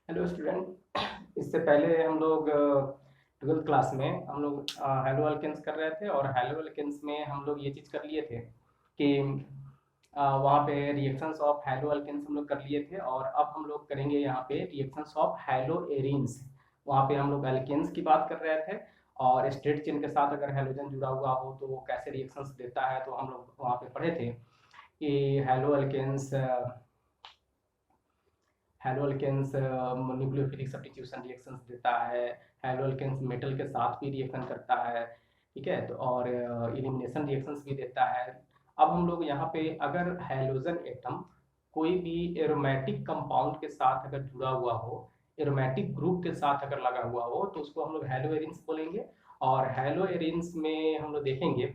Hello student. इससे पहले हम लोग 12th क्लास में हम लोग हेलो अल्केन्स कर रहे थे और हेलो अल्केन्स में हम लोग ये चीज़ कर लिए थे कि वहाँ पे रिएक्शंस ऑफ हेलो अल्केन्स हम लोग कर लिए थे और अब हम लोग करेंगे यहाँ पे रिएक्शंस ऑफ हेलो एरीन्स। वहाँ पे हम लोग अल्केन्स की बात कर रहे थे और स्ट्रेट चेन के साथ अगर हेलोजन जुड़ा हुआ हो तो वो कैसे रिएक्शंस देता है, तो हम लोग वहाँ पे पढ़े थे कि haloalkanes haloalkanes nucleophilic substitution reactions देता है। हेलो अल्केन्स मेटल के साथ भी रिएक्शन करता है, ठीक है, तो और एलिमिनेशन रिएक्शंस भी देता है। अब हम लोग यहाँ पे अगर हैलोजन एटम कोई भी एरोमेटिक कंपाउंड के साथ अगर जुड़ा हुआ हो, एरोमेटिक ग्रुप के साथ अगर लगा हुआ हो, तो उसको हम लोग हेलो एरिन्स बोलेंगे। और हेलो एरिन्स में हम लोग देखेंगे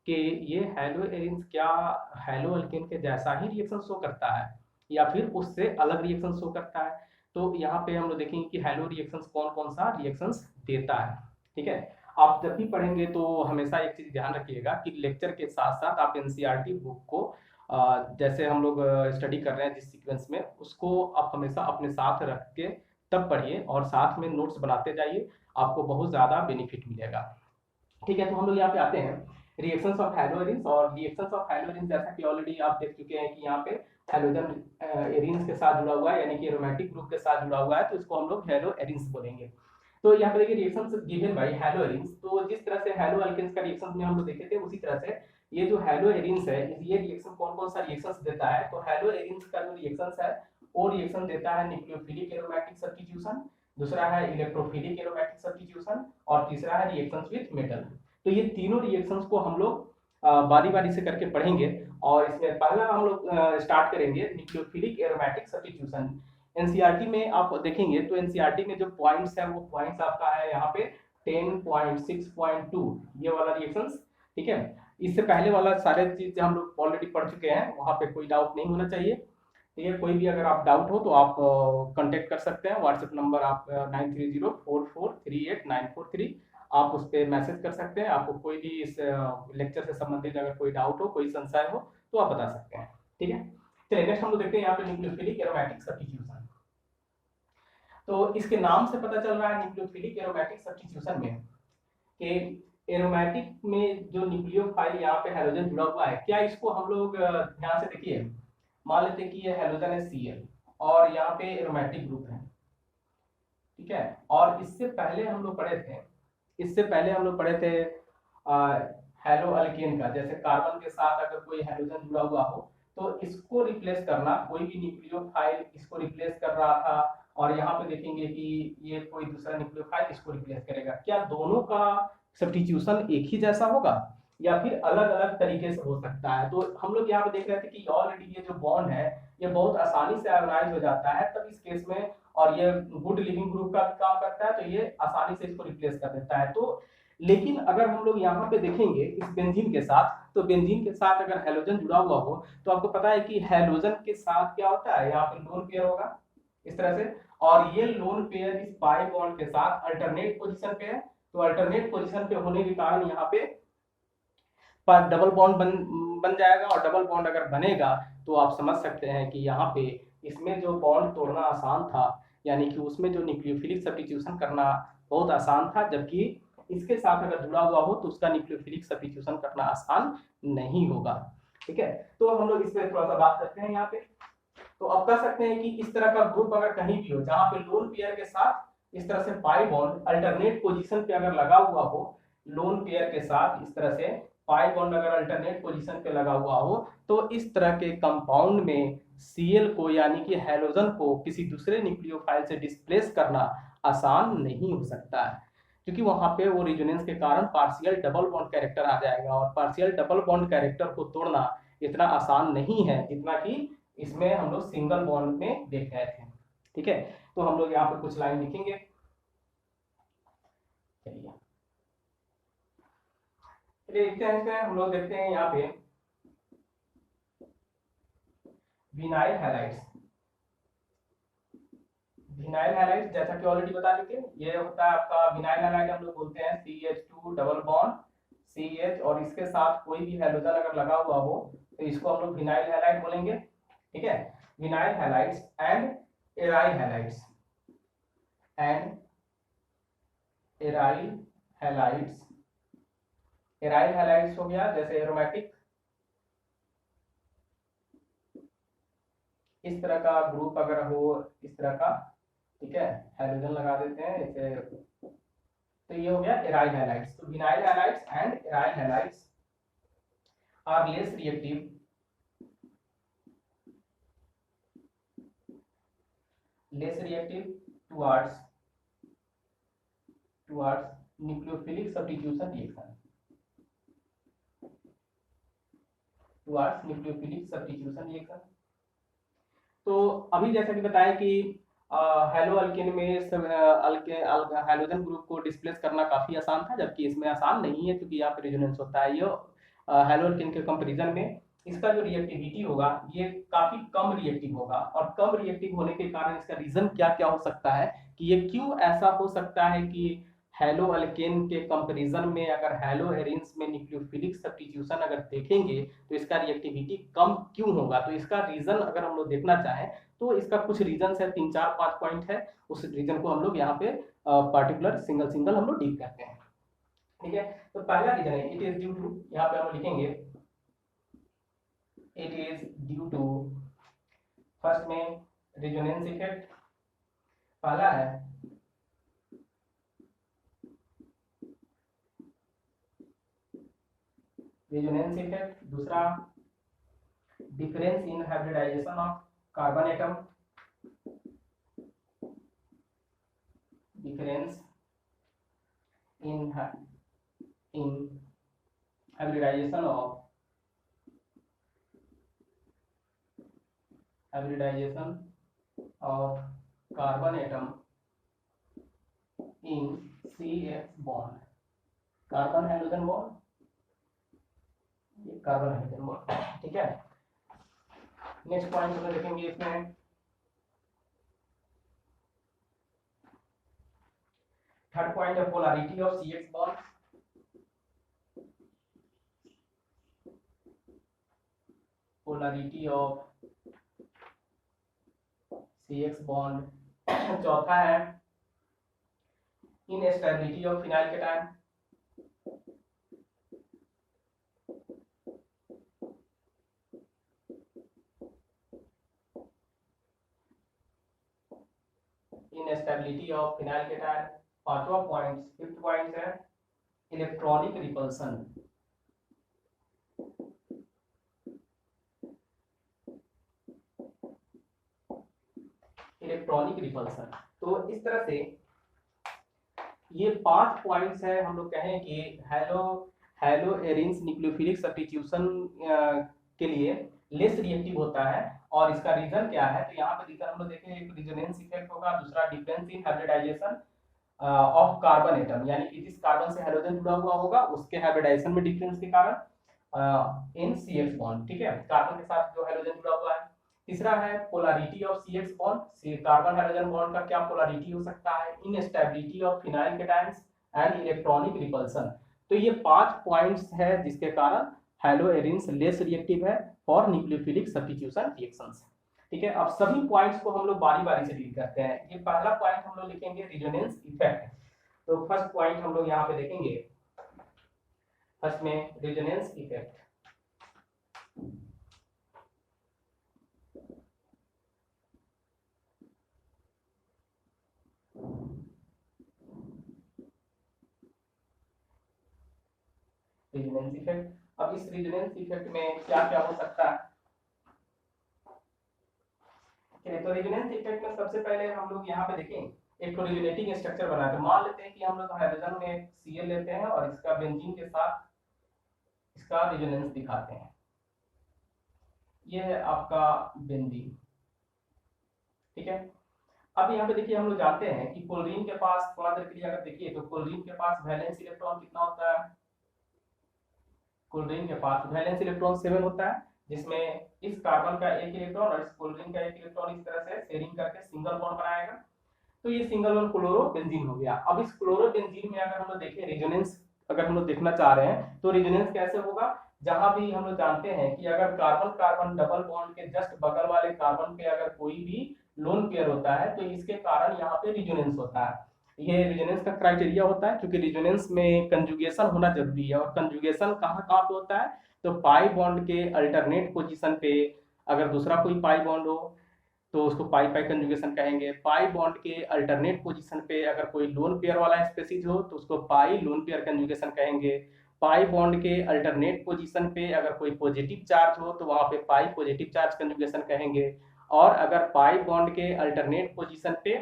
कि ये हेलो एरिन्स क्या हेलो अल्केन के जैसा ही रिएक्शन शो करता है या फिर उससे अलग रिएक्शन शो करता है। तो यहाँ पे हम लोग देखेंगे कि हेलो रिएक्शंस कौन कौन सा रिएक्शंस देता है, ठीक है। आप जब भी पढ़ेंगे तो हमेशा एक चीज ध्यान रखिएगा कि लेक्चर के साथ साथ आप एनसीईआरटी बुक को जैसे हम लोग स्टडी कर रहे हैं जिस सीक्वेंस में, उसको आप हमेशा अपने साथ रख के तब पढ़िए और साथ में नोट्स बनाते जाइए, आपको बहुत ज़्यादा बेनिफिट मिलेगा, ठीक है। तो हम लोग यहाँ पे आते हैं रिएक्शंस ऑफ हैलोजेंस। और रिएक्शंस ऑफ हैलोजेंस जैसा कि ऑलरेडी आप देख चुके हैं कि यहाँ पे हैलोजन एरिन्स के साथ जुड़ा हुआ है, यानी कि एरोमेटिक ग्रुप के साथ जुड़ा हुआ है, तो इसको हम लोग हैलो एरिन्स बोलेंगे। तो यहाँ पे देखिए reactions given by hello arenes. तो जिस तरह से हैलो अल्केन्स का रिएक्शन में हम लोग देखे थे, उसी तरह से ये जो हैलो एरिन्स है, ये रिएक्शन कौन कौन सा रिएक्शंस देता है, तो हैलो एरिन्स का जो रिएक्शंस है वो रिएक्शन देता है न्यूक्लियोफिलिक एरोमेटिक सब्स्टिट्यूशन, दूसरा है इलेक्ट्रोफिलिक एरोमेटिक सब्स्टिट्यूशन और तीसरा है रिएक्शंस विद मेटल। तो ये तीनों रिएक्शंस को हम लोग बारी बारी से करके पढ़ेंगे। और इसमें पहला हम लोग स्टार्ट करेंगे न्यूक्लियोफिलिक एरोमेटिक सब्स्टिट्यूशन। एनसीईआरटी में आप देखेंगे तो एनसीईआरटी में जो पॉइंट्स है वो पॉइंट्स आपका है यहाँ पे 10.6.2 ये वाला रिएक्शंस, ठीक है। इससे पहले वाला सारे चीज हम लोग ऑलरेडी पढ़ चुके हैं, वहां पे कोई डाउट नहीं होना चाहिए, ठीक है। कोई भी अगर आप डाउट हो तो आप कांटेक्ट कर सकते हैं, व्हाट्सएप नंबर आप 9304438943, आप उस पर मैसेज कर सकते हैं। आपको कोई भी इस लेक्चर से संबंधित अगर कोई डाउट हो, कोई संशय हो, तो आप बता सकते हैं, ठीक है। चलिए नेक्स्ट हम लोग देखते हैं यहाँ पे न्यूक्लियोफिलिक एरोमेटिक सब्स्टिट्यूशन। तो इसके नाम से पता चल रहा है न्यूक्लियोफिलिक एरोमेटिक सब्स्टिट्यूशन में कि एरोमेटिक में जो न्यूक्लियोफाइल यहाँ पे हैलोजन जुड़ा हुआ है, क्या इसको हम लोग ध्यान से देखिए, मान लेते हैं कि ये हैलोजन है Cl और यहाँ पे एरोमेटिक ग्रुप है, ठीक है। और इससे पहले हम लोग पढ़े थे, इससे पहले हम लोग पढ़े थे हेलो अल्केन का, जैसे कार्बन के साथ अगर कोई हैलोजन जुड़ा हुआ हो तो इसको रिप्लेस करना, कोई भी न्यूक्लियोफाइल इसको रिप्लेस कर रहा था, और यहाँ पे देखेंगे कि ये कोई दूसरा न्यूक्लियोफाइल इसको रिप्लेस करेगा। क्या दोनों का सब्स्टिट्यूशन एक ही जैसा होगा या फिर अलग अलग तरीके से हो सकता है? तो हम लोग यहाँ पे देख रहे थे कि ऑलरेडी ये जो बॉन्ड है ये बहुत आसानी से आयोनाइज हो जाता है तब इस केस में, और ये गुड लिविंग ग्रुप का भी काम करता है, तो ये आसानी से इसको रिप्लेस कर देता है। तो लेकिन अगर हम लोग यहाँ पे देखेंगे इस बेंजीन के साथ, तो बेंजीन के साथ अगर हैलोजन जुड़ा हुआ हो तो आपको पता है कि हैलोजन के साथ क्या होता है, यहाँ पे लोन पेयर होगा इस तरह से, और ये लोन पेयर इस पाई बॉन्ड के साथ अल्टरनेट पोजीशन पे है। तो अल्टरनेट पोजीशन पे होने के कारण यहाँ पे डबल बॉन्ड बन जाएगा, और डबल बॉन्ड अगर बनेगा तो आप समझ सकते हैं कि यहाँ पे इसमें जो बॉन्ड तोड़ना आसान था, यानी कि उसमें जो न्यूक्लियोफिलिक सब्स्टिट्यूशन करना बहुत आसान था, जबकि इसके साथ अगर जुड़ा हुआ हो तो उसका न्यूक्लियोफिलिक सब्स्टिट्यूशन करना आसान नहीं होगा, ठीक है। तो हम लोग इस पर थोड़ा सा बात करते हैं यहाँ पे। तो अब कह सकते हैं कि इस तरह का ग्रुप अगर कहीं भी हो जहां पे लोन पेयर के साथ इस तरह से पाई बॉन्ड अल्टरनेट पोजीशन पे अगर लगा हुआ हो, लोन पेयर के साथ इस तरह से पाई बॉन्ड अगर अल्टरनेट पोजीशन पे लगा हुआ हो, तो इस तरह के कंपाउंड में Cl को यानी कि हैलोजन को किसी दूसरे न्यूक्लियोफाइल से डिस्प्लेस करना आसान नहीं हो सकता है, क्योंकि वहां पे वो रिजोनेंस के कारण पार्शियल डबल बॉन्ड कैरेक्टर आ जाएगा, और पार्शियल डबल बॉन्ड कैरेक्टर को तोड़ना इतना आसान नहीं है जितना कि इसमें हम लोग सिंगल बॉन्ड में देख रहे थे, ठीक है। तो हम लोग यहाँ पे कुछ लाइन लिखेंगे, चलिए देखते हैं। हम लोग देखते हैं यहाँ पे विनाइल हैलाइड्स। विनाइल हैलाइड्स जैसा कि ऑलरेडी बता चुके, ये होता है आपका विनाइल हैलाइड, हम लोग बोलते हैं CH2 डबल बॉन्ड CH, और इसके साथ कोई भी हैलोजन अगर लगा हुआ हो तो इसको हम लोग विनाइल हैलाइड बोलेंगे, ठीक है। Vinyl halides and aryl halides, and aryl halides. Aryl halides हो गया जैसे एरोमेटिक, इस तरह का ग्रुप अगर हो इस तरह का, ठीक है, हाइड्रोजन लगा देते हैं इसे, तो ये हो गया एराइल हैलाइड्स। तो vinyl halides and aryl halides are less reactive towards nucleophilic substitution reaction, towards nucleophilic substitution reaction। तो अभी जैसा कि बताया कि हेलो अल्केन में हाइड्रोजन ग्रुप को डिस्प्लेस करना काफी आसान था, जबकि इसमें आसान नहीं है क्योंकि यहाँ पे रेजोनेंस होता है। ये हेलो अल्केन के कंपैरिजन में इसका जो रिएक्टिविटी होगा ये काफी कम रिएक्टिव होगा, और कम रिएक्टिव होने के कारण इसका रीजन क्या क्या हो सकता है कि ये क्यों ऐसा हो सकता है कि हेलो अल्केन के कंपैरिजन में अगर हेलो एरिन्स में न्यूक्लियोफिलिक सब्स्टिट्यूशन अगर देखेंगे तो इसका रिएक्टिविटी कम क्यों होगा। तो इसका रीजन अगर हम लोग देखना चाहें तो इसका कुछ रीजन है, 3-4-5 पॉइंट है, उस रीजन को हम लोग यहाँ पे पार्टिकुलर सिंगल हम लोग डील करते हैं, ठीक है। तो पहला रीजन है इट इज ड्यू टू, यहाँ पे हम लिखेंगे it is due to, first में रेजोनेंस इफेक्ट पहला है, रेजोनेंस इफेक्ट, दूसरा difference in hybridization of carbon atom, difference in hybridization of carbon atom in CH bond, carbon hydrogen bond, ये carbon hydrogen bond, ठीक है। नेक्स्ट पॉइंट हम देखेंगे इसमें थर्ड पॉइंट है polarity of CX bond, polarity of CX bond. चौथा है instability of phenyl cation, instability of phenyl cation. पांचवा पॉइंट, फिफ्थ पॉइंट है इलेक्ट्रॉनिक रिपल्सन, इलेक्ट्रॉनिक रिपल्सन। तो इस तरह से ये 5 पॉइंट्स है, हम लोग कहें कि हेलो एरिन्स न्यूक्लियोफिलिक सब्स्टिट्यूशन के लिए लेस रिएक्टिव होता है, और इसका रीजन क्या है। तो यहाँ पे हम लोग देखें एक रेजोनेंस इफेक्ट होगा, दूसरा difference in hybridization of carbon atom, यानी कि जिस कार्बन से हाइड्रोजन जुड़ा हुआ होगा उसके हाइब्रिडाइजेशन में डिफरेंस के कारण इन CX बॉन्ड, ठीक है, कार्बन के साथ जो हाइड्रोजन जुड़ा हुआ है। तीसरा है polarity of CX bond, carbon hydrogen bond का क्या पोलैरिटी हो सकता है, instability of phenyl cations and electronic repulsion. तो ये 5 पॉइंट्स है जिसके कारण हेलो एरिन्स लेस रिएक्टिव है फॉर न्यूक्लियोफिलिक सब्स्टिट्यूशन रिएक्शंस, ठीक है। अब सभी पॉइंट्स को हम लोग बारी बारी से डील करते हैं। ये पहला पॉइंट हम लोग लिखेंगे रेजोनेंस इफेक्ट। तो फर्स्ट पॉइंट हम लोग यहाँ पे देखेंगे, फर्स्ट में रेजोनेंस इफेक्ट। रेजोनेंस इफेक्ट, अब इस रेजोनेंस इफेक्ट में क्या क्या हो सकता है। तो रेजोनेंस इफेक्ट में सबसे पहले हम लोग यहाँ पे देखें एक रेजोनेटिंग स्ट्रक्चर बनाते हैं। मान लेते हैं कि हम लोग हाइड्रोजन में Cl लेते हैं और इसका बेंजीन के साथ इसका रेजोनेंस दिखाते हैं। ये है आपका बेंजीन, ठीक है। अब यहाँ पे देखिए हम लोग जानते हैं कि क्लोरीन के पास, थोड़ा देर के लिए अगर देखिए तो क्लोरीन के पास वैलेंस इलेक्ट्रॉन कितना होता है, क्लोरीन के पास वैलेंस इलेक्ट्रॉन 7 होता है, जिसमें इस कार्बन का एक इलेक्ट्रॉन और इस क्लोरीन का एक इलेक्ट्रॉन इस तरह से शेयरिंग करके सिंगल बॉन्ड बनाएगा। तो ये सिंगल बॉन्ड क्लोरोबेंजीन हो गया। अब इस क्लोरोबेंजीन में अगर हम लोग देखें रेजोनेंस, अगर हम लोग देखना चाह रहे हैं तो रेजोनेंस कैसे होगा, जहां भी हम लोग जानते हैं कि अगर कार्बन कार्बन डबल बॉन्ड के जस्ट बगल वाले कार्बन पे अगर कोई भी लोन पेयर होता है, तो इसके कारण यहाँ पे रिजोनेंस होता है। ये रिजोनेंस का क्राइटेरिया होता है, क्योंकि रिजोनेंस में कंजुगेशन होना जरूरी है। और कंजुगेशन कहाँ कहाँ पे होता है, तो पाई बॉन्ड के अल्टरनेट पोजीशन पे अगर दूसरा कोई पाई बॉन्ड हो तो उसको पाई पाई कंजुगेशन कहेंगे। पाई बॉन्ड के अल्टरनेट पोजीशन पे अगर कोई लोन पेयर वाला स्पेसीज हो तो उसको पाई लोन पेयर कंजुगेशन कहेंगे। पाई बॉन्ड के अल्टरनेट पोजीशन पे अगर कोई पॉजिटिव चार्ज हो तो वहां पे पाई पॉजिटिव चार्ज कंजुगेशन कहेंगे। और अगर पाई बॉन्ड के अल्टरनेट पोजीशन पे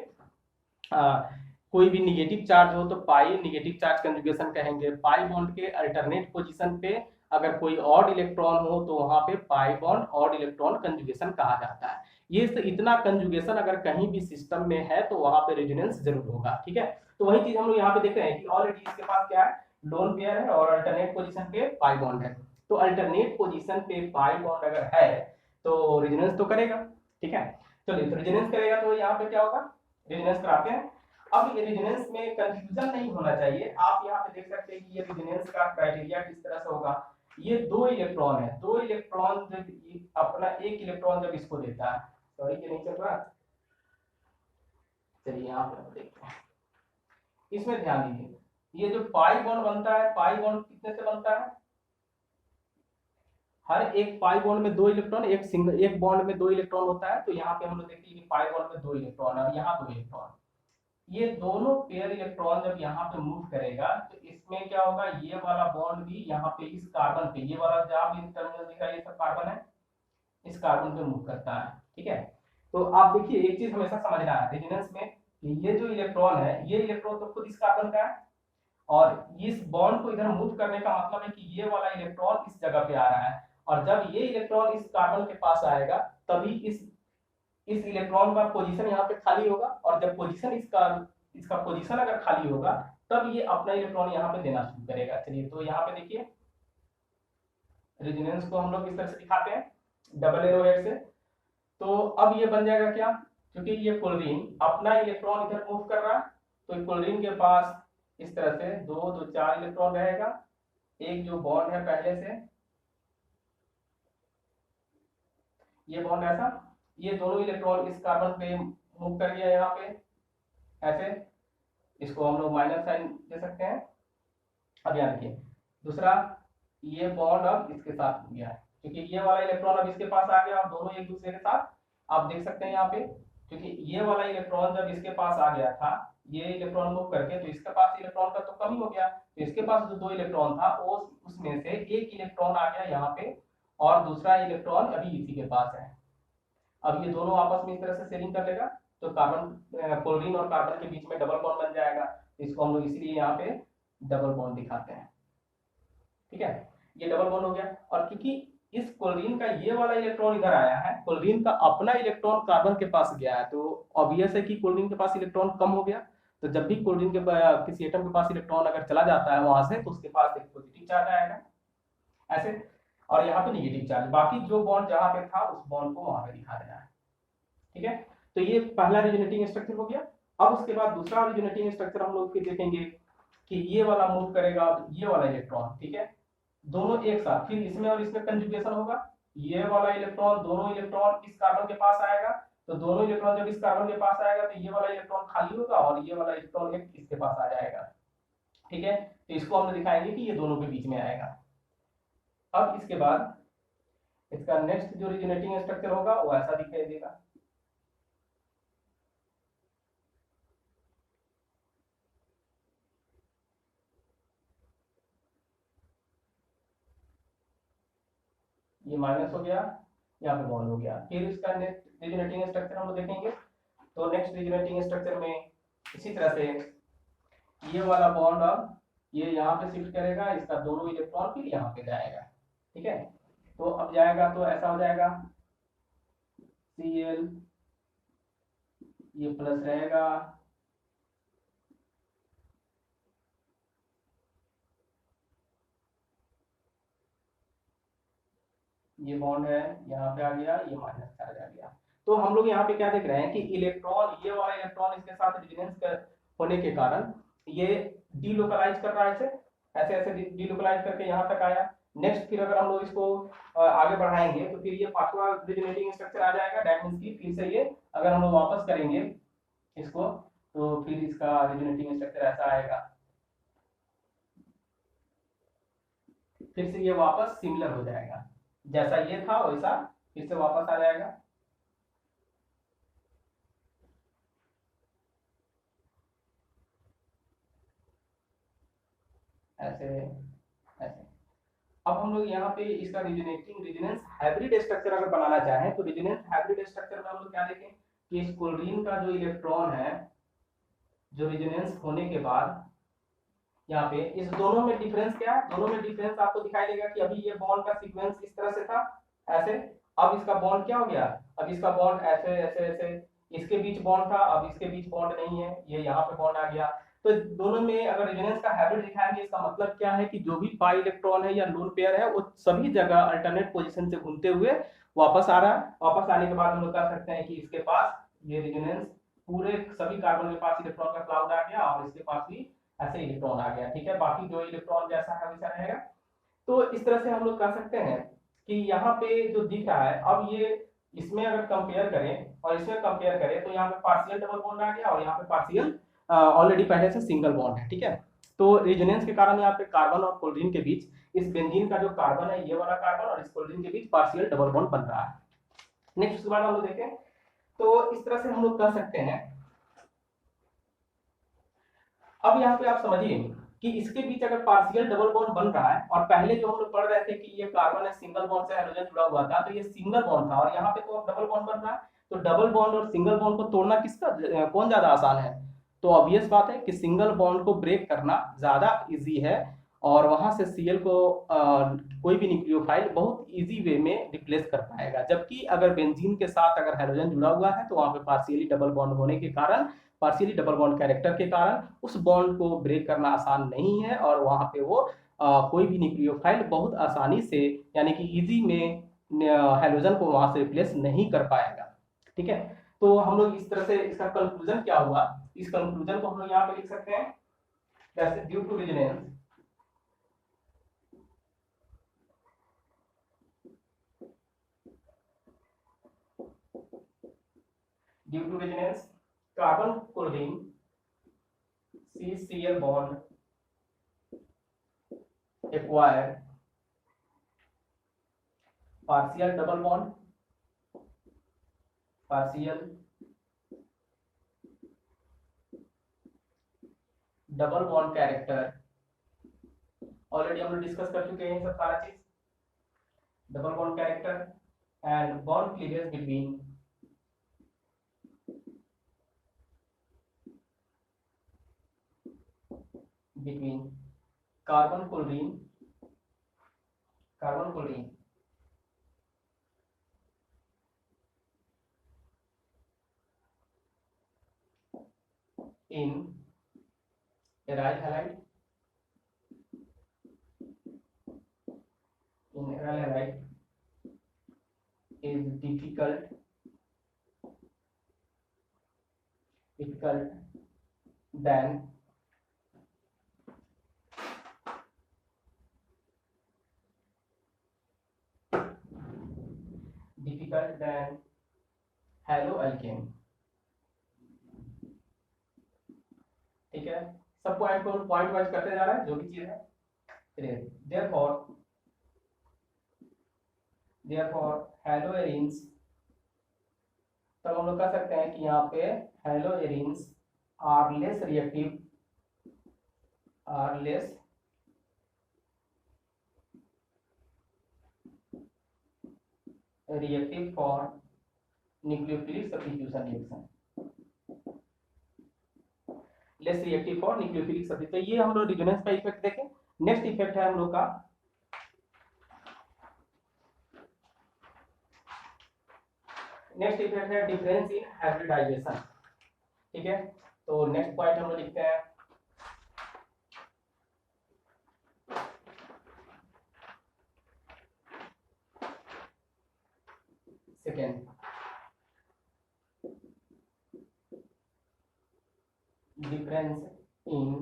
कोई भी निगेटिव चार्ज हो तो पाई निगेटिव चार्ज कंजुगेशन कहेंगे। पाई बॉन्ड के अल्टरनेट पोजीशन पे अगर कोई ऑड इलेक्ट्रॉन हो तो वहां पे pi bond odd electron conjugation कहा जाता है। ये इतना कंजुगेशन अगर कहीं भी सिस्टम में है तो वहां पे रेजोनेंस जरूर होगा, ठीक है। तो वही चीज हम लोग यहाँ पे देख रहे हैं कि ऑलरेडी इसके पास क्या है, लोन पेयर है और अल्टरनेट पोजीशन पे पाई बॉन्ड है। तो अल्टरनेट पोजीशन पे पाई बॉन्ड अगर है तो रेजोनेंस तो करेगा, ठीक है। चलिए, तो रेजोनेंस करेगा तो यहाँ पे क्या होगा, रेजोनेंस कराते हैं। अब ये रेजोनेंस में कंफ्यूजन नहीं होना चाहिए। आप यहाँ पे देख सकते हैं कि ये रेजोनेंस का क्राइटेरिया किस तरह से होगा। ये दो इलेक्ट्रॉन है, दो इलेक्ट्रॉन जब अपना एक इलेक्ट्रॉन जब इसको देता है, सॉरी ये नहीं चल रहा, चलिए यहाँ पे हम देखते हैं। इसमें ध्यान दीजिए, ये जो पाई बॉन्ड बनता है, पाई बॉन्ड कितने से बनता है, हर एक पाई बॉन्ड में दो इलेक्ट्रॉन, एक बॉन्ड में दो इलेक्ट्रॉन होता है। तो यहाँ पे हम लोग देखते हैं कि पाई बॉन्ड में दो इलेक्ट्रॉन है और यहाँ दो इलेक्ट्रॉन। ये दोनों पेयर इलेक्ट्रॉन जब यहाँ पे मूव करेगा तो इसमें क्या होगा, ये वाला बॉन्ड भी यहाँ पे इस कार्बन पे, ये वाला जहां भी टर्मिनल दिख रहा है ये सब कार्बन है, इस कार्बन पे मूव करता है, ठीक है। तो आप देखिए एक चीज हमेशा समझना है रेजोनेंस में, ये जो इलेक्ट्रॉन है, ये इलेक्ट्रॉन तो खुद इस कार्बन का है और इस बॉन्ड को इधर मूव करने का मतलब है कि ये वाला इलेक्ट्रॉन इस जगह पे आ रहा है। और जब ये इलेक्ट्रॉन इस कार्बन के पास आएगा तभी इस इलेक्ट्रॉन का पोजीशन यहाँ पे खाली होगा। और जब पोजीशन इसका पोजीशन अगर खाली होगा तब ये अपना इलेक्ट्रॉन यहाँ पे देना शुरू करेगा। चलिए, तो यहाँ पे देखिए रेजोनेंस को हम लोग इस तरह से दिखाते हैं डबल एरो हेड से। तो अब ये बन जाएगा क्या, क्योंकि ये क्लोरीन अपना इलेक्ट्रॉन इधर मूव कर रहा है तो क्लोरीन के पास इस तरह से दो दो चार इलेक्ट्रॉन रहेगा। एक जो बॉन्ड है पहले से, ये बॉन्ड ऐसा, ये दोनों इलेक्ट्रॉन इस कार्बन पे मूव कर गया यहाँ पे ऐसे, इसको हम लोग माइनस साइन दे सकते हैं। अब याद रखिए दूसरा, ये बॉन्ड अब इसके साथ हो गया है क्योंकि ये वाला इलेक्ट्रॉन अब इसके पास आ गया और दोनों एक दूसरे के साथ, आप देख सकते हैं यहाँ पे, क्योंकि ये वाला इलेक्ट्रॉन जब इसके पास आ गया था, ये इलेक्ट्रॉन मूव करके, तो इसके पास इलेक्ट्रॉन का तो कम ही हो गया, तो इसके पास जो दो इलेक्ट्रॉन था वो उसमें से एक इलेक्ट्रॉन आ गया यहाँ पे और दूसरा इलेक्ट्रॉन अभी इसी के पास है। अब ये दोनों आपस में इस तरह से शेयरिंग कर लेगा तो कार्बन, क्लोरीन और कार्बन के बीच में डबल बॉन्ड बन जाएगा। इसको हम लोग इसीलिए यहाँ पे डबल बॉन्ड दिखाते हैं, ठीक है। ये डबल बॉन्ड हो गया। और क्योंकि इस क्लोरीन का ये वाला इलेक्ट्रॉन इधर आया है, क्लोरीन का अपना इलेक्ट्रॉन कार्बन के पास गया है, तो ऑब्वियस है कि क्लोरीन के पास इलेक्ट्रॉन कम हो गया। तो जब भी क्लोरीन के किसी एटम के पास इलेक्ट्रॉन अगर चला जाता है वहां से, तो उसके पास एक पॉजिटिव चार्ज आएगा ऐसे, और यहाँ पे निगेटिव चार्ज, बाकी जो बॉन्ड जहां पे था उस बॉन्ड को वहां पे दिखा देना है, ठीक है। तो ये पहला रिजोनेटिंग स्ट्रक्चर हो गया। अब उसके बाद दूसरा रिजोनेटिंग स्ट्रक्चर हम लोग फिर देखेंगे कि ये वाला मूव करेगा ये वाला इलेक्ट्रॉन, ठीक है, दोनों एक साथ, फिर इसमें और इसमें कंजुगेशन होगा। ये वाला इलेक्ट्रॉन, दोनों इलेक्ट्रॉन इस कार्बन के पास आएगा, तो दोनों इलेक्ट्रॉन जब इस कार्बन के पास आएगा तो ये वाला इलेक्ट्रॉन खाली होगा और ये वाला इलेक्ट्रॉन एक इसके पास आ जाएगा, ठीक है। तो इसको हम दिखाएंगे कि ये दोनों के बीच में आएगा। अब इसके बाद इसका नेक्स्ट जो रिजोनेटिंग स्ट्रक्चर होगा वो ऐसा दिखाई देगा। ये माइनस हो गया, यहाँ पे बॉन्ड हो गया। फिर इसका नेक्स्ट रिजोनेटिंग स्ट्रक्चर हम लोग देखेंगे। तो नेक्स्ट रिजोनेटिंग स्ट्रक्चर में इसी तरह से ये वाला बॉन्ड अब ये यहाँ पे शिफ्ट करेगा, इसका दोनों इलेक्ट्रॉन फिर यहाँ पे जाएगा, ठीक है। तो अब जाएगा तो ऐसा हो जाएगा Cl, ये प्लस रहेगा, ये बॉन्ड है यहाँ पे आ गया, ये माइनस चार्ज आ गया। तो हम लोग यहाँ पे क्या देख रहे हैं कि इलेक्ट्रॉन, ये वाला इलेक्ट्रॉन इसके साथ रेजोनेंस होने के कारण ये डीलोकलाइज कर रहा है, ऐसे ऐसे ऐसे डीलोकलाइज करके यहाँ तक आया। नेक्स्ट फिर अगर हम लोग इसको आगे बढ़ाएंगे तो फिर ये पांचवा रिजोनेटिंग स्ट्रक्चर आ जाएगा। दैट मींस कि फिर से ये अगर हम लोग वापस करेंगे इसको तो फिर इसका रिजोनेटिंग स्ट्रक्चर ऐसा आएगा, फिर से ये वापस सिमिलर हो जाएगा, जैसा ये था वैसा फिर से वापस आ जाएगा। ऐसे ऐसे। अब हम लोग यहाँ पे इसका रिजोनेटिंग रेजोनेंस हाइब्रिड स्ट्रक्चर अगर बनाना चाहें तो रेजोनेंस हाइब्रिड स्ट्रक्चर में हम लोग क्या देखें कि इस क्लोरीन का जो इलेक्ट्रॉन है, जो रेजोनेंस होने के बाद यहाँ पे इस दोनों में डिफरेंस क्या है, दोनों में डिफरेंस आपको दिखाई देगा कि अभी ये बॉन्ड का सीक्वेंस इस तरह से था ऐसे, अब इसका बॉन्ड क्या हो गया, अब इसका बॉन्ड ऐसे ऐसे ऐसे, इसके बीच बॉन्ड था अब इसके बीच बॉन्ड नहीं है, ये यहाँ पे बॉन्ड आ गया। तो दोनों में अगर रेजोनेंस का हाइब्रिड दिखाएंगे इसका मतलब क्या है कि जो भी पाई इलेक्ट्रॉन है या लोन पेयर है वो सभी जगह अल्टरनेट पोजीशन से घूमते हुए वापस आ रहा है। वापस आने के बाद हम लोग कह सकते हैं कि इसके पास ये रेजोनेंस पूरे सभी कार्बन के पास इलेक्ट्रॉन का क्लाउड आ गया और इसके पास भी ऐसे इलेक्ट्रॉन आ गया, ठीक है, बाकी जो इलेक्ट्रॉन जैसा है वैसा रहेगा। तो इस तरह से हम लोग कह सकते हैं कि यहाँ पे जो दिख रहा है, अब ये इसमें अगर कंपेयर करें और इसमें कंपेयर करें तो यहाँ पे पार्शियल डबल बॉन्ड आ गया और यहाँ पे पार्शियल ऑलरेडी पहले से सिंगल बॉन्ड है, ठीक है। तो रेजोनेंस के कारण यहाँ पे कार्बन और क्लोरीन के बीच इस बेंजीन का जो कार्बन है ये वाला कार्बन और इस क्लोरीन के बीच पार्शियल डबल बॉन्ड बन रहा है। नेक्स्ट उसके बाद हम लोग देखें तो इस तरह से हम लोग कह सकते हैं। अब यहाँ पे आप समझिए कि इसके बीच अगर पार्शियल डबल बॉन्ड बन रहा है और पहले जो हम लोग पढ़ रहे थे कि ये कार्बन है सिंगल बॉन्ड से हाइड्रोजन जुड़ा हुआ था तो ये सिंगल बॉन्ड था और यहाँ पे तो अब डबल बॉन्ड बन रहा है, तो डबल बॉन्ड और सिंगल बॉन्ड को तोड़ना किसका कौन ज्यादा आसान है, तो ऑब्वियस बात है कि सिंगल बॉन्ड को ब्रेक करना ज्यादा इजी है और वहां से सीएल को कोई भी न्यूक्लियोफाइल बहुत इजी वे में रिप्लेस कर पाएगा, जबकि अगर बेंजीन के साथ अगर हाइड्रोजन जुड़ा हुआ है तो वहां पे पार्शियली डबल बॉन्ड होने के कारण, पार्शियली डबल बॉन्ड कैरेक्टर के कारण उस बॉन्ड को ब्रेक करना आसान नहीं है और वहां पे वो कोई भी न्यूक्लियोफाइल बहुत आसानी से यानी कि इजी में हाइड्रोजन को वहां से रिप्लेस नहीं कर पाएगा, ठीक है। तो हम लोग इस तरह से इसका कंक्लूजन क्या हुआ, इस कंक्लूजन को हम लोग यहाँ पे लिख सकते हैं जैसे due to resonance, due to resonance carbon chlorine CCl bond acquire partial double bond, partial double bond character, already हम लोग डिस्कस कर चुके हैं सब सारा चीज, double bond character and bond cleavage between carbon chlorine, carbon chlorine in aryl halide, in aryl halide is difficult than haloalkane, ठीक है। सब पॉइंट को पॉइंट वाइज करते जा रहा है जो भी चीज है, चलिए therefore haloarenes, तब हम लोग कह सकते हैं कि यहाँ पे haloarenes are less reactive, are less reactive for nucleophilic substitution reaction, less reactive for nucleophilic substitution. तो ये हम लोग रेजोनेंस का इफेक्ट देखें। नेक्स्ट इफेक्ट है हम लोग का नेक्स्ट इफेक्ट है डिफरेंस इन हाइब्रिडाइजेशन, ठीक है। तो नेक्स्ट पॉइंट हम लोग लिखते हैं second, difference in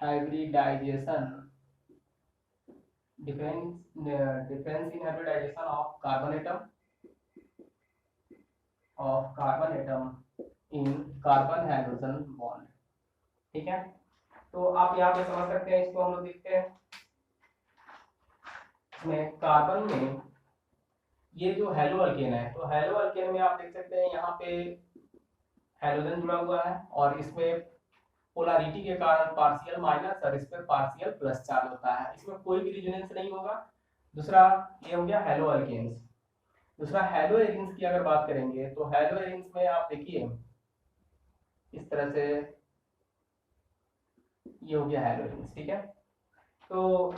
hybridization difference in hybridization of carbon atom in carbon hydrogen bond। ठीक है, तो आप यहाँ पे समझ सकते हैं, इसको हम लोग देखते हैं। इसमें कार्बन में ये जो हेलो अल्केन है, तो हेलो अल्केन में आप देख सकते हैं यहाँ पे हाइड्रोजन जुड़ा हुआ है और इसमें पोलैरिटी के कारण पार्शियल माइनस और इस पे पार्शियल प्लस चार्ज होता है, इसमें कोई भी रेजोनेंस नहीं होगा। दूसरा ये हो गया हेलो अल्केन्स। दूसरा हेलो एरिन्स की अगर बात करेंगे तो हेलो एरिन्स में आप देखिए इस तरह से ये हो गया हेलो एरिन्स। ठीक है, तो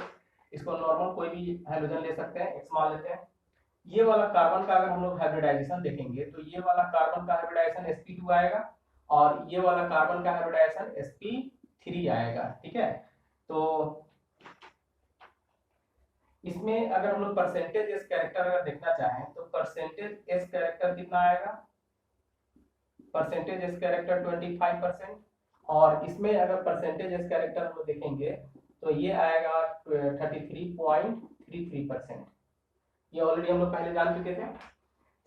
इसको नॉर्मल कोई भी हाइड्रोजन ले सकते हैं, एक्स मान लेते हैं। ये वाला कार्बन का अगर हम लोग हाइब्रिडाइजेशन देखेंगे तो ये वाला कार्बन का हाइब्रिडाइजेशन sp2 आएगा और ये वाला कार्बन का हाइब्रिडाइजेशन sp3 आएगा। ठीक है, तो इसमें अगर हम लोग परसेंटेज एस कैरेक्टर अगर देखना चाहें तो परसेंटेज एस कैरेक्टर कितना आएगा, परसेंटेज एस कैरेक्टर 25%। और इसमें अगर परसेंटेज एस कैरेक्टर हम लोग देखेंगे तो ये आएगा 33.33%। ये ऑलरेडी हम लोग पहले जान चुके थे।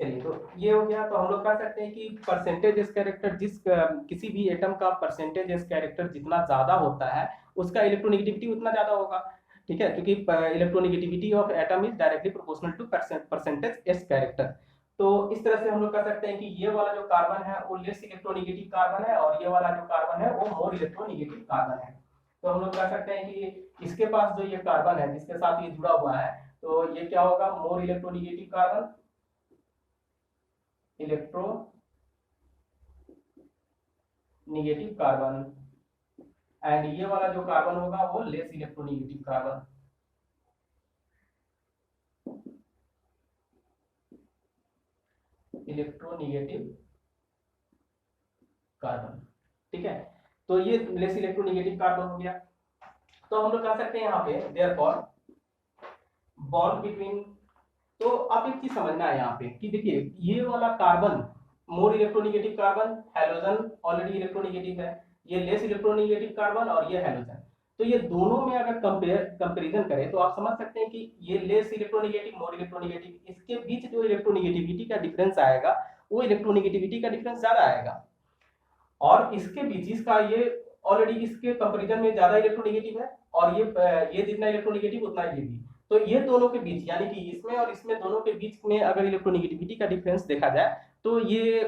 चलिए, तो ये हो गया। तो हम लोग कह सकते हैं कि परसेंटेज एस कैरेक्टर किसी भी एटम का परसेंटेज एस कैरेक्टर जितना ज्यादा होता है उसका इलेक्ट्रोनेगेटिविटी उतना ज्यादा होगा। ठीक है, क्योंकि electronegativity of atom is directly proportional to percentage s character. तो इस तरह से हम लोग कह सकते हैं कि ये वाला जो कार्बन है वो लेस इलेक्ट्रोनेगेटिव कार्बन है और ये वाला जो कार्बन है वो मोर इलेक्ट्रोनेगेटिव कार्बन है। तो हम लोग कह सकते हैं कि इसके पास जो ये कार्बन है जिसके साथ ये जुड़ा हुआ है तो ये क्या होगा, more electronegative carbon, electronegative carbon. And ये वाला जो कार्बन होगा वो less electronegative carbon, electronegative carbon. ठीक है, तो ये लेस इलेक्ट्रोनेगेटिव कार्बन हो गया। तो हम लोग कह सकते हैं यहाँ पे देयरफॉर बॉन्ड बिटवीन। तो आप एक चीज समझना है यहाँ पे कि देखिए ये वाला carbon more electronegative carbon, halogen already electronegative है, ये लेस इलेक्ट्रोनेगेटिव कार्बन और ये हैलोजन। तो ये दोनों में अगर कंपैरिजन करें तो आप समझ सकते हैं कि ये लेस इलेक्ट्रोनेगेटिव मोर इलेक्ट्रोनेगेटिव, इसके बीच जो इलेक्ट्रोनेगेटिविटी का डिफरेंस आएगा वो इलेक्ट्रोनेगेटिविटी का डिफरेंस ज्यादा आएगा। और इसके बीच इसका ये ऑलरेडी इसके कंपैरिजन में ज्यादा इलेक्ट्रोनेगेटिव है और ये जितना इलेक्ट्रोनेगेटिव उतना ये भी। तो ये दोनों के बीच यानी कि इसमें और इसमें दोनों के बीच में अगर इलेक्ट्रोनेगेटिविटी का डिफरेंस देखा जाए तो ये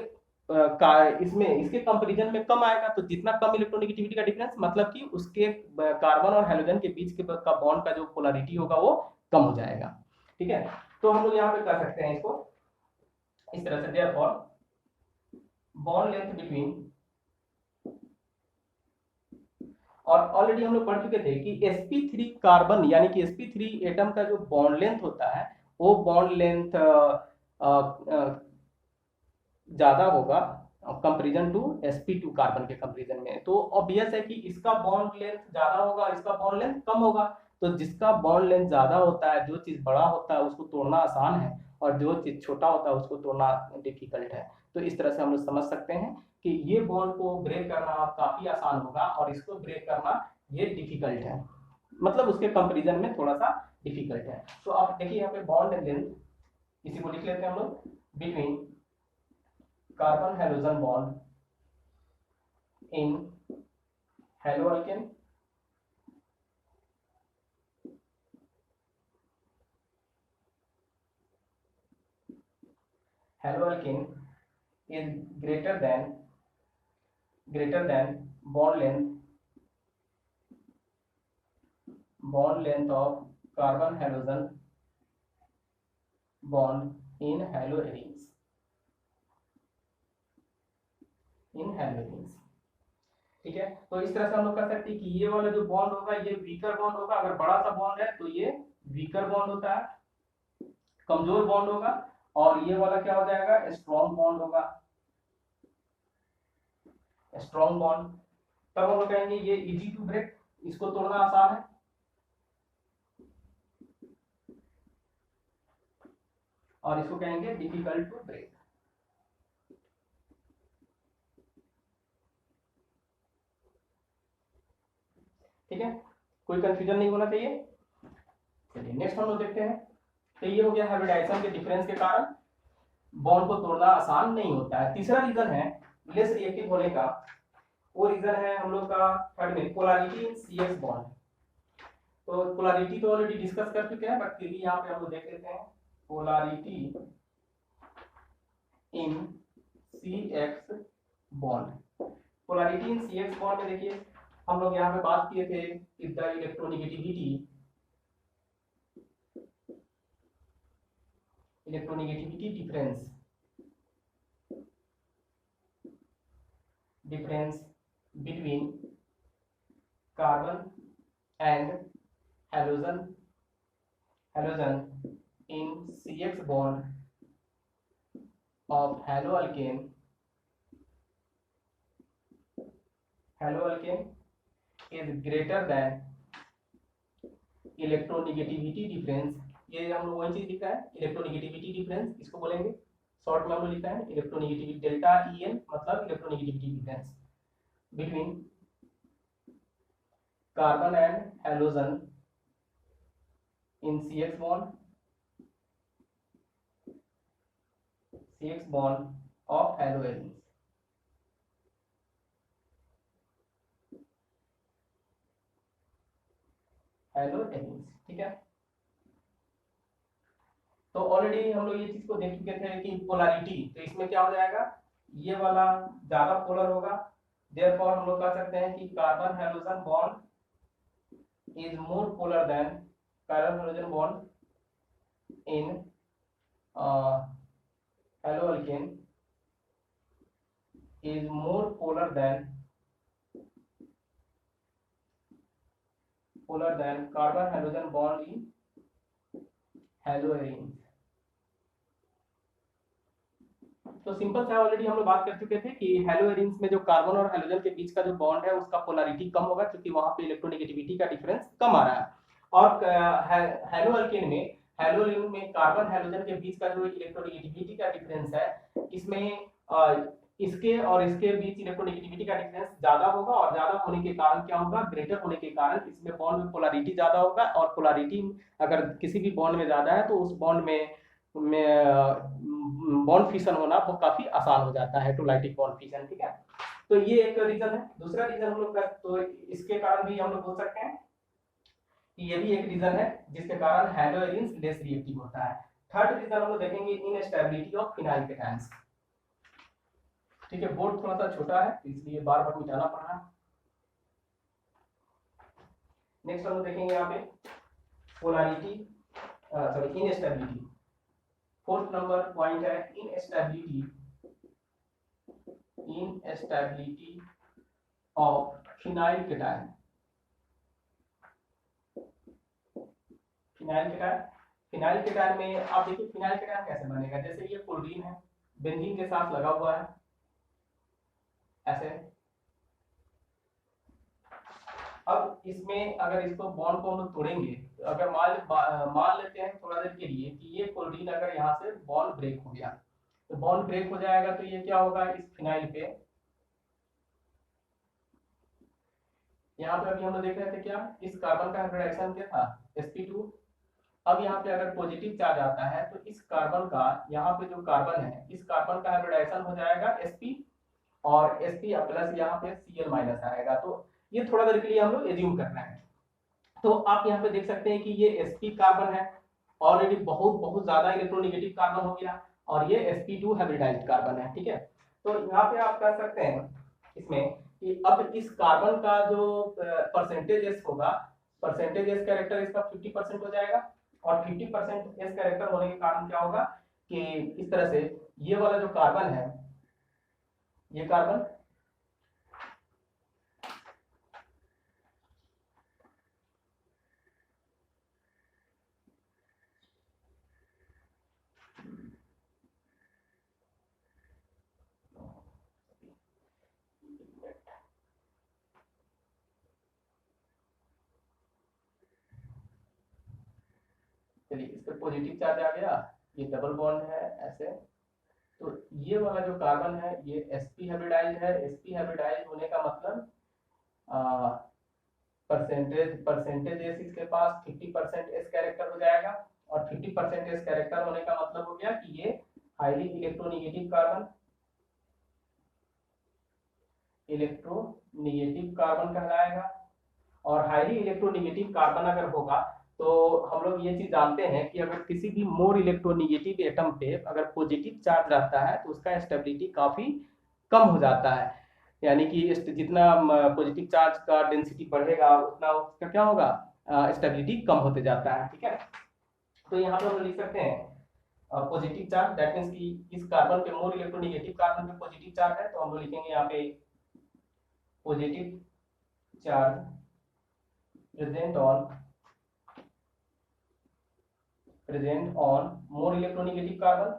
इसमें इसके कंपैरिजन में कम आएगा। तो जितना कम इलेक्ट्रोनेगेटिविटी का डिफरेंस मतलब कि उसके कार्बन और हाइड्रोजन के बीच का बॉन्ड का जो पोलैरिटी होगा वो कम हो जाएगा। ठीक है, तो हम लोग यहाँ पे कर सकते हैं इसको इस तरह से, देयरफॉर बॉन्ड लेंथ बिटवीन, और ऑलरेडी हम लोग पढ़ चुके थे कि sp3 कार्बन यानी कि sp3 एटम का जो बॉन्ड लेंथ होता है वो बॉन्ड लेंथ ज्यादा होगा कंपैरिजन टू sp2 कार्बन के कंपैरिजन में। तो ऑब्वियस है कि इसका बॉन्ड लेंथ ज्यादा होगा और इसका बॉन्ड लेंथ कम होगा। तो जिसका बॉन्ड लेंथ ज्यादा होता है, जो चीज बड़ा होता है उसको तोड़ना आसान है और जो चीज छोटा होता है उसको तोड़ना डिफिकल्ट है। तो इस तरह से हम लोग समझ सकते हैं कि ये बॉन्ड को ब्रेक करना काफी आसान होगा और इसको ब्रेक करना ये डिफिकल्ट है, मतलब उसके कंपैरिजन में थोड़ा सा डिफिकल्ट है। तो आप देखिए यहाँ पे बॉन्ड लेंथ, इसी को लिख लेते हैं हम लोग, between carbon hydrogen bond in hello alkane is greater than bond length of carbon hydrogen bond in haloarenes, ठीक है। तो इस तरह से हम लोग कह सकते हैं कि ये वाला जो बॉन्ड होगा ये वीकर बॉन्ड होगा। अगर बड़ा सा बॉन्ड है तो ये वीकर बॉन्ड होता है, कमजोर बॉन्ड होगा। और ये वाला क्या हो जाएगा, स्ट्रॉन्ग बॉन्ड होगा, स्ट्रॉन्ग बॉन्ड। तब हम लोग कहेंगे ये इजी टू ब्रेक, इसको तोड़ना आसान है। और इसको कहेंगे डिफिकल्ट टू ब्रेक। ठीक है, कोई कंफ्यूजन नहीं होना चाहिए। चलिए नेक्स्ट हम लोग देखते हैं, तो ये हो गया हाइब्रिडाइजेशन के डिफरेंस के कारण बॉन्ड को तोड़ना आसान नहीं होता है। तीसरा रीजन है लेस रिएक्टिव होने का, वो रीजन है हम लोग का थर्ड में पोलैरिटी इन CX बॉन्ड। तो पोलैरिटी तो ऑलरेडी डिस्कस कर चुके हैं, बट फिर भी यहाँ पे हम लोग देख लेते हैं पोलैरिटी इन CX बॉन्ड। पोलैरिटी इन CX बॉन्ड में देखिए हम लोग यहाँ पे बात किए थे कि the electronegativity difference between carbon and halogen in CX bond of haloalkane is greater than electronegativity difference. ये हम लोग वही चीज लिखा है, इलेक्ट्रोनेगेटिविटी डिफरेंस इसको बोलेंगे, शॉर्ट में हम लोग लिखा है इलेक्ट्रोनेगेटिविटी, डेल्टा EN मतलब electronegativity difference between carbon and halogen in CX bond of halogens। ठीक है, तो ऑलरेडी हम लोग ये चीज को देख चुके थे कि पोलैरिटी, तो इसमें क्या हो जाएगा, ये वाला ज्यादा पोलर होगा, देयरफॉर हम लोग कह सकते हैं कि carbon halogen bond is more polar than carbon halogen bond in haloalkane is more polar than carbon halogen bond in haloarenes। तो सिंपल सा ऑलरेडी हम लोग बात कर चुके थे कि हेलोएरिन्स में जो कार्बन और हेलोजन के बीच का जो बॉन्ड है उसका पोलैरिटी कम होगा, क्योंकि वहां पे इलेक्ट्रोनेगेटिविटी का डिफरेंस कम आ रहा है। और हेलोअल्केन में कार्बन हेलोजन के बीच का जो इलेक्ट्रोनेगेटिविटी का डिफरेंस है, इसमें इसके और इसके बीच इलेक्ट्रोनेगेटिविटी का डिफरेंस ज्यादा होगा, और ज्यादा होने के कारण क्या होगा, ग्रेटर होने के कारण इसमें बॉन्ड में पोलैरिटी ज्यादा होगा, और पोलैरिटी अगर किसी भी बॉन्ड में ज्यादा है तो उस बॉन्ड में बॉन्ड फिशन होना वो काफी आसान हो जाता है, टूलाइटिक बॉन्ड फिशन। ठीक है, तो ये एक रीजन है। दूसरा रीजन हम लोग का, तो इसके कारण भी हम लोग बोल सकते हैं कि ये भी एक रीजन है जिसके कारण हैलोएरिन्स लेस रिएक्टिव होता है। थर्ड रीजन हम लोग देखेंगे इनस्टेबिलिटी ऑफ फिनाइल केटायंस। ठीक है, बोर्ड थोड़ा सा छोटा है इसलिए बार बार मिटाना पड़ रहा है। नेक्स्ट हम लोग देखेंगे यहाँ पे polarity instability. Fourth number point है instability of phenyl cation. Phenyl cation में आप देखिए फिनाइल केटायन कैसे बनेगा, जैसे ये क्लोरीन है, बेंजीन के साथ लगा हुआ है ऐसे। अब इसमें अगर इसको बॉन्ड को हम लोग तोड़ेंगे, अगर मान लेते हैं थोड़ा देर के लिए कि ये क्लोरीन अगर यहाँ से बॉन्ड ब्रेक हो गया, तो बॉन्ड ब्रेक हो जाएगा तो ये क्या होगा, इस फिनाइल पे, यहाँ पे अभी हम लोग देख रहे थे क्या, इस कार्बन का हाइब्रिडाइजेशन क्या था, sp2। अब यहाँ पे अगर पॉजिटिव चार्ज आता है तो इस कार्बन का, यहाँ पे जो कार्बन है इस कार्बन का हाइब्रिडाइजेशन हो जाएगा sp, और sp प्लस यहाँ पे Cl माइनस आएगा। तो ये थोड़ा देर के लिए हम लोग एज्यूम कर रहे हैं। तो आप यहाँ पे देख सकते हैं कि ये sp कार्बन है, ऑलरेडी बहुत ज्यादा इलेक्ट्रोनेगेटिव कार्बन हो गया, और ये sp2 हाइब्रिडाइज्ड कार्बन है। ठीक है, तो यहाँ पे आप कह सकते हैं इसमें कि अब इस कार्बन का जो परसेंटेज एस होगा, परसेंटेज एस कैरेक्टर इसका 50% हो जाएगा, और 50% एस कैरेक्टर होने के कारण क्या होगा कि इस तरह से ये वाला जो कार्बन है, ये कार्बन चलिए इस पर पॉजिटिव चार्ज आ गया, ये डबल बॉन्ड है ऐसे, तो ये वाला जो कार्बन है ये sp हाइब्रिडाइज्ड है। sp हाइब्रिडाइज्ड होने का मतलब परसेंटेज एस इसके पास 50% एस कैरेक्टर हो जाएगा, और 50% एस कैरेक्टर होने का मतलब हो गया कि ये हाईली इलेक्ट्रोनिगेटिव कार्बन कहलाएगा। और हाईली इलेक्ट्रोनिगेटिव कार्बन अगर होगा तो हम लोग ये चीज जानते हैं कि अगर किसी भी मोर इलेक्ट्रोनिगेटिव एटम पे अगर पॉजिटिव चार्ज रहता है तो उसका स्टेबिलिटी काफी कम हो जाता है, यानी कि जितना पॉजिटिव चार्ज का डेंसिटी बढ़ेगा उतना उसका क्या होगा, स्टेबिलिटी कम होते जाता है। ठीक है, तो यहाँ पे हम लिख सकते हैं पॉजिटिव चार्ज, दैट मीन्स कि इस कार्बन पे मोर इलेक्ट्रोनिगेटिव कार्बन पे पॉजिटिव चार्ज है, तो हम लोग लिखेंगे यहाँ पे positive charge present on more electronegative carbon.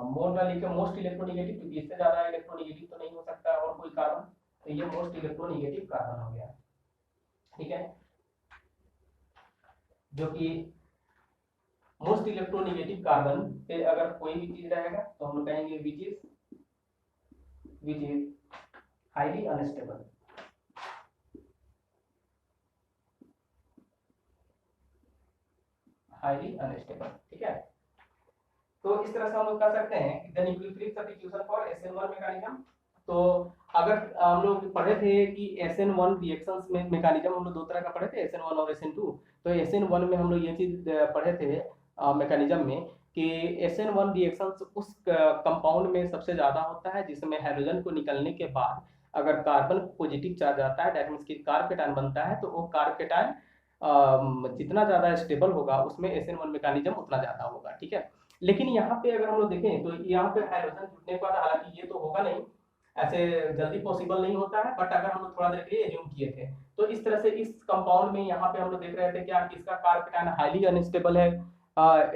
More ना लिखे मोस्ट इलेक्ट्रोनिगेटिव, क्योंकि इससे ज्यादा इलेक्ट्रोनिगेटिव तो नहीं हो सकता और कोई कार्बन, तो ये मोस्ट इलेक्ट्रोनिगेटिव कार्बन हो गया। ठीक है, जो कि मोस्ट इलेक्ट्रोनिगेटिव कार्बन पे अगर कोई भी चीज रहेगा तो हम लोग कहेंगे which is highly unstable. Highly unstable, ठीक है। तो इस तरह से हम लोग कह सकते हैं कि the nucleophilic substitution for SN1 mechanism. तो अगर हम लोग पढ़े थे कि SN1 रिएक्शंस में मैकेनिज्म हम लोग दो तरह का पढ़े थे, SN1 और SN2। तो SN1 में हम लोग ये चीज पढ़े थे मैकेनिज्म में कि SN1 रिएक्शंस उस कंपाउंड में सबसे ज्यादा होता है जिसमें हाइड्रोजन को निकलने के बाद अगर कार्बन पॉजिटिव चार्ज आता है, दैट मींस कि कार्ब केटायन बनता है, तो वो कार्ब केटायन जितना ज्यादा स्टेबल होगा उसमें SN1 मैकेनिज्म उतना ज्यादा होगा। ठीक है, लेकिन यहाँ पे अगर हम लोग देखें तो यहाँ पे हाइड्रोजन जुड़ने के बाद, हालांकि ये तो होगा नहीं, ऐसे जल्दी पॉसिबल नहीं होता है, बट अगर हम लोग थोड़ा देर के लिए एज्यूम किए थे तो इस तरह से इस कंपाउंड में यहाँ पे हम लोग देख रहे थे क्या, इसका कार्ब केटायन हाईली अनस्टेबल है,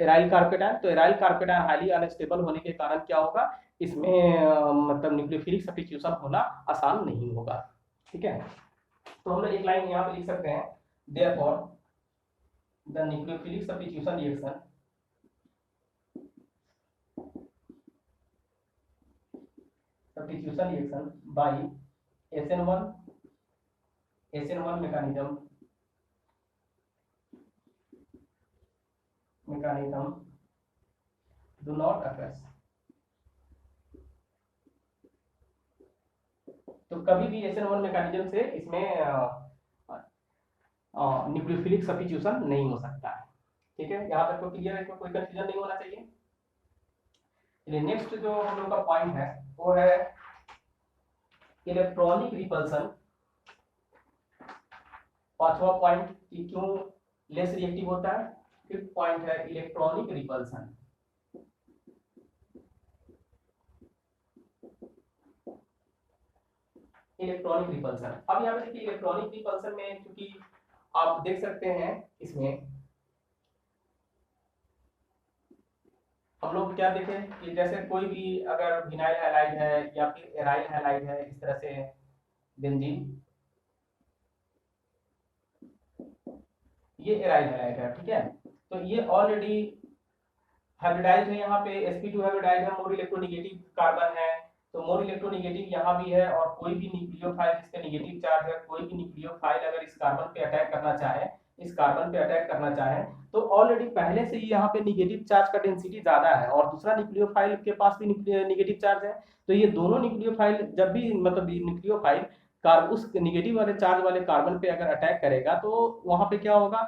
एराइल कार्ब केटायन। तो aryl carb cation highly unstable होने के कारण क्या होगा, इसमें मतलब न्यूक्लियोफिलिक सब्स्टिट्यूशन होना आसान नहीं होगा। ठीक है, तो हम लोग एक लाइन यहाँ पे लिख सकते हैं, therefore the nucleophilic substitution reaction by SN1 mechanism do not occurs। तो कभी भी SN1 मैकेनिज्म से इसमें न्यूक्लियोफिलिक सब्स्टिट्यूशन नहीं हो सकता है। ठीक है, यहाँ तक तो क्लियर है, इसमें कोई कंफ्यूजन नहीं होना चाहिए। नेक्स्ट जो हम लोग का पॉइंट है वो है इलेक्ट्रॉनिक रिपल्सन। पांचवा पॉइंट कि क्यों लेस रिएक्टिव होता है। फिफ्थ पॉइंट है इलेक्ट्रॉनिक रिपल्सन। इलेक्ट्रॉनिक रिपल्सन, अब यहाँ पे देखिए इलेक्ट्रॉनिक रिपल्सन में क्योंकि आप देख सकते हैं इसमें हम लोग क्या देखें कि जैसे कोई भी अगर विनाइल हैलाइड है या फिर एराइल हैलाइड है, इस तरह से बेंजीन, ये एराइल हैलाइड है। ठीक है, तो ये ऑलरेडी हाइब्रिडाइज्ड है, यहाँ पे sp2 हाइब्रिडाइज्ड है, मोर इलेक्ट्रोनिगेटिव कार्बन है, तो मोर इलेक्ट्रोनिगेटिव यहाँ भी है, और कोई भी न्यूक्लियोफाइल जिसका नेगेटिव चार्ज है, कोई भी न्यूक्लियोफाइल अगर इस कार्बन पे अटैक करना चाहे, इस कार्बन पे अटैक करना चाहे, तो ऑलरेडी पहले से ही यहाँ पे नेगेटिव चार्ज का डेंसिटी ज्यादा है, और दूसरा न्यूक्लियोफाइल के पास भी नेगेटिव चार्ज है। तो ये दोनों न्यूक्लियोफाइल जब भी मतलब न्यूक्लियोफाइल उस नेगेटिव वाले चार्ज वाले कार्बन पे अगर अटैक करेगा तो वहां पे क्या होगा,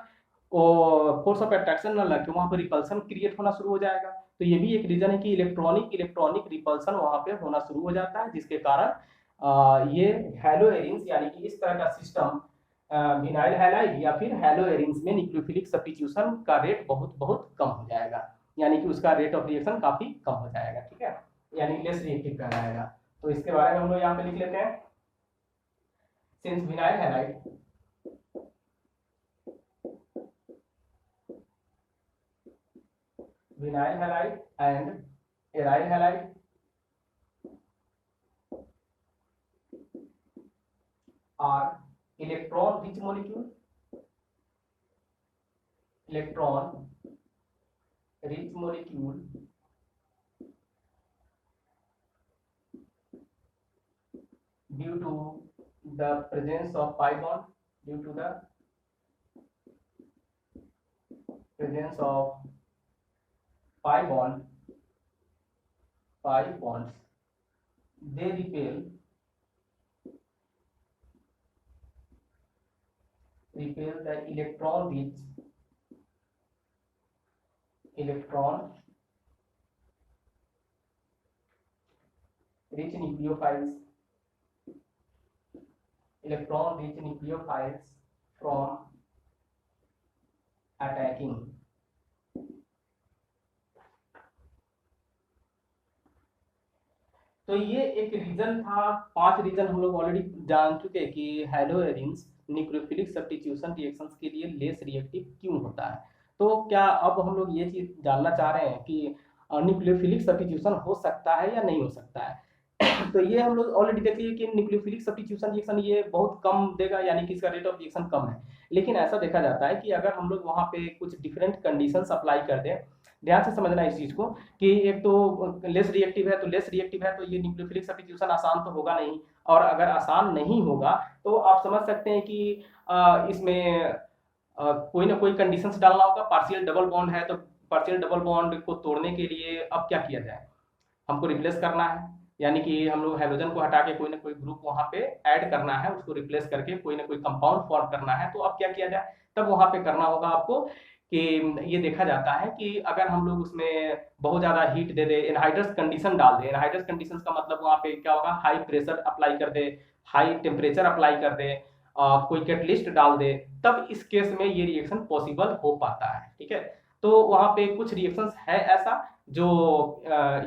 फोर्स ऑफ अट्रैक्शन ना लग के वहां पर रिपल्सन क्रिएट होना शुरू हो जाएगा। तो ये भी एक रीजन है कि इलेक्ट्रॉनिक रिपल्सन वहां पे होना शुरू हो जाता है, जिसके कारण ये हैलोएरिन्स यानी कि इस तरह का सिस्टम विनाइल हैलाइड या फिर हैलोएरिन्स में न्यूक्लियोफिलिक सब्स्टिट्यूशन का रेट बहुत बहुत कम हो जाएगा, यानी कि उसका रेट ऑफ रिएक्शन काफी कम हो जाएगा। ठीक है, यानी लेस रिएक्टिव कहलाएगा। तो इसके बारे में हम लोग यहाँ पे लिख लेते हैं, since vinyl halide and aryl halide are electron rich molecule, electron rich molecule due to the presence of pi bond, due to the presence of pi bonds, they repel the electron rich nucleophiles from attacking. तो ये एक reason था, 5 reason हम लोग already जान चुके हैं कि हेलोएरिन्स न्यूक्लियोफिलिक सब्स्टिट्यूशन रिएक्शंस के लिए लेस रिएक्टिव क्यों होता है। तो क्या अब हम लोग ये चीज जानना चाह रहे हैं कि न्यूक्लियोफिलिक सब्स्टिट्यूशन हो सकता है या नहीं हो सकता है। तो ये हम लोग ऑलरेडी देख लिए कि न्यूक्लियोफिलिक सब्स्टिट्यूशन रिएक्शन ये बहुत कम देगा, यानी कि इसका रेट ऑफ रिएक्शन कम है। लेकिन ऐसा देखा जाता है कि अगर हम लोग वहाँ पे कुछ डिफरेंट कंडीशंस अप्लाई कर दें, ध्यान से समझना इस चीज को कि एक तो लेस रिएक्टिव है, तो लेस रिएक्टिव है तो ये न्यूक्लियोफिलिक सब्स्टिट्यूशन आसान तो होगा नहीं, और अगर आसान नहीं होगा तो आप समझ सकते हैं कि इसमें कोई ना कोई कंडीशंस डालना होगा। पार्शियल डबल बॉन्ड है तो पार्शियल डबल बॉन्ड को तोड़ने के लिए अब क्या किया जाए, हमको रिप्लेस करना है, यानी कि हम लोग हाइड्रोजन को हटा के कोई ना कोई ग्रुप वहां पे ऐड करना है, उसको रिप्लेस करके कोई ना कोई कंपाउंड फॉर्म करना है। तो अब क्या किया जाए, तब वहां पे करना होगा आपको कि ये देखा जाता है कि अगर हम लोग उसमें बहुत ज्यादा हीट दे दे, एनहाइड्रस कंडीशन डाल दे। एनहाइड्रस कंडीशन का मतलब वहां पे क्या होगा, हाई प्रेशर अप्लाई कर दे, हाई टेम्परेचर अप्लाई कर दे, कोई कैटलिस्ट डाल दे, तब इस केस में ये रिएक्शन पॉसिबल हो पाता है। ठीक है, तो वहां पे कुछ रिएक्शंस है ऐसा जो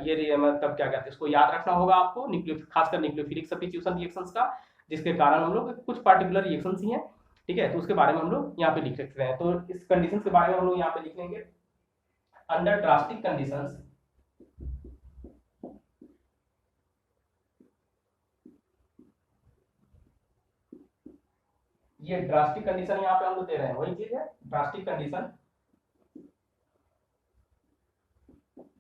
ये मतलब क्या कहते हैं, इसको याद रखना होगा आपको, खासकर न्यूक्लियोफिलिक सब्स्टिट्यूशन रिएक्शंस का, जिसके कारण हम लोग कुछ पार्टिकुलर रिएक्शंस ही हैं। ठीक है, तो उसके बारे में हम लोग यहाँ पे लिख सकते हैं। तो इस कंडीशन के बारे में हम लोग यहाँ पे लिख लेंगे, अंडर ड्रास्टिक कंडीशंस ये ड्रास्टिक कंडीशन यहाँ पे हम लोग दे रहे हैं, वही चीज है ड्रास्टिक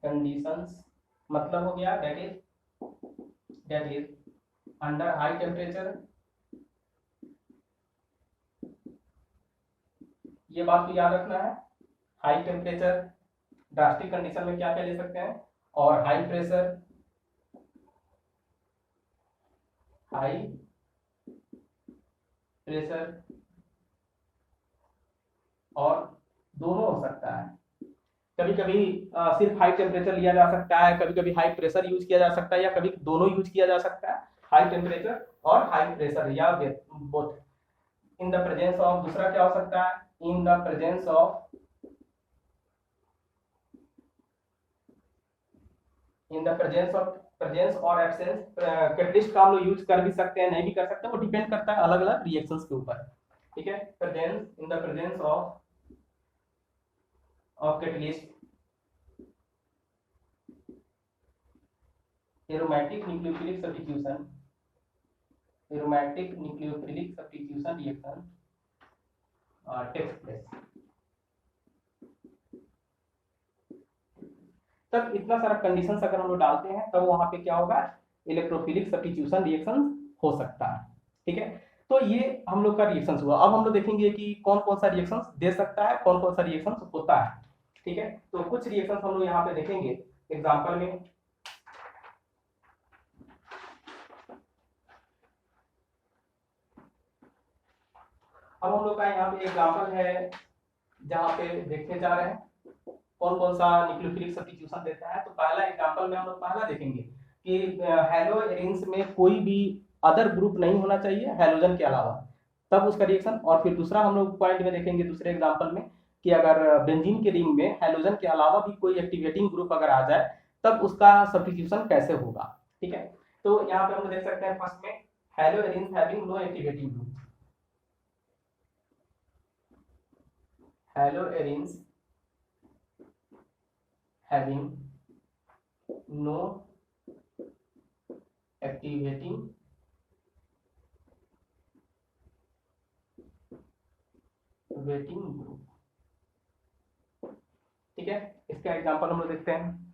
कंडीशंस मतलब हो गया that is under high temperature. ये बात को याद रखना है, हाई टेम्परेचर ड्रास्टिक कंडीशन में क्या क्या ले सकते हैं, और हाई प्रेशर और दोनों हो सकता है। कभी कभी सिर्फ हाई टेम्परेचर लिया जा सकता है, कभी कभी हाई प्रेशर यूज किया जा सकता है, या कभी दोनों यूज किया जा सकता है, हाई टेम्परेचर और हाई प्रेशर या both. In the presence of, दूसरा क्या हो सकता है, इन द प्रेजेंस ऑफ प्रेजेंस और एब्सेंस। कैटलिस्ट का हम लोग यूज कर भी सकते हैं, नहीं भी कर सकते, वो डिपेंड करता है अलग अलग रिएक्शंस के ऊपर। ठीक है, presence, in the presence of catalyst, aromatic nucleophilic substitution reaction takes place. तब इतना सारा कंडीशंस अगर हम लोग डालते हैं तब वहां पे क्या होगा, इलेक्ट्रोफिलिक सब्स्टिट्यूशन रिएक्शन हो सकता है। ठीक है, तो ये हम लोग का रिएक्शन हुआ। अब हम लोग देखेंगे कि कौन कौन सा रिएक्शन दे सकता है, कौन कौन सा रिएक्शन होता है। ठीक है, तो कुछ रिएक्शन हम लोग यहाँ पे देखेंगे एग्जाम्पल में। अब हम लोग का यहाँ पे एग्जाम्पल है जहाँ पे देखने जा रहे हैं कौन कौन सा न्यूक्लियोफिलिक सब्स्टिट्यूशन देता है। तो पहला एग्जांपल में हम लोग पहला देखेंगे कि हेलोएरिन्स में कोई भी अदर ग्रुप नहीं होना चाहिए हेलोजन के अलावा, तब उसका रिएक्शन। और फिर दूसरा हम लोग पॉइंट में देखेंगे दूसरे एग्जांपल में कि अगर बेंजीन के रिंग में हेलोजन के अलावा भी कोई एक्टिवेटिंग ग्रुप अगर आ जाए तब उसका सब्स्टिट्यूशन कैसे होगा। ठीक है, तो यहाँ पे हम देख सकते हैं फर्स्ट में haloarenes having no activating group, haloarenes having no activating group। ठीक है, इसका एग्जांपल हम लोग देखते हैं।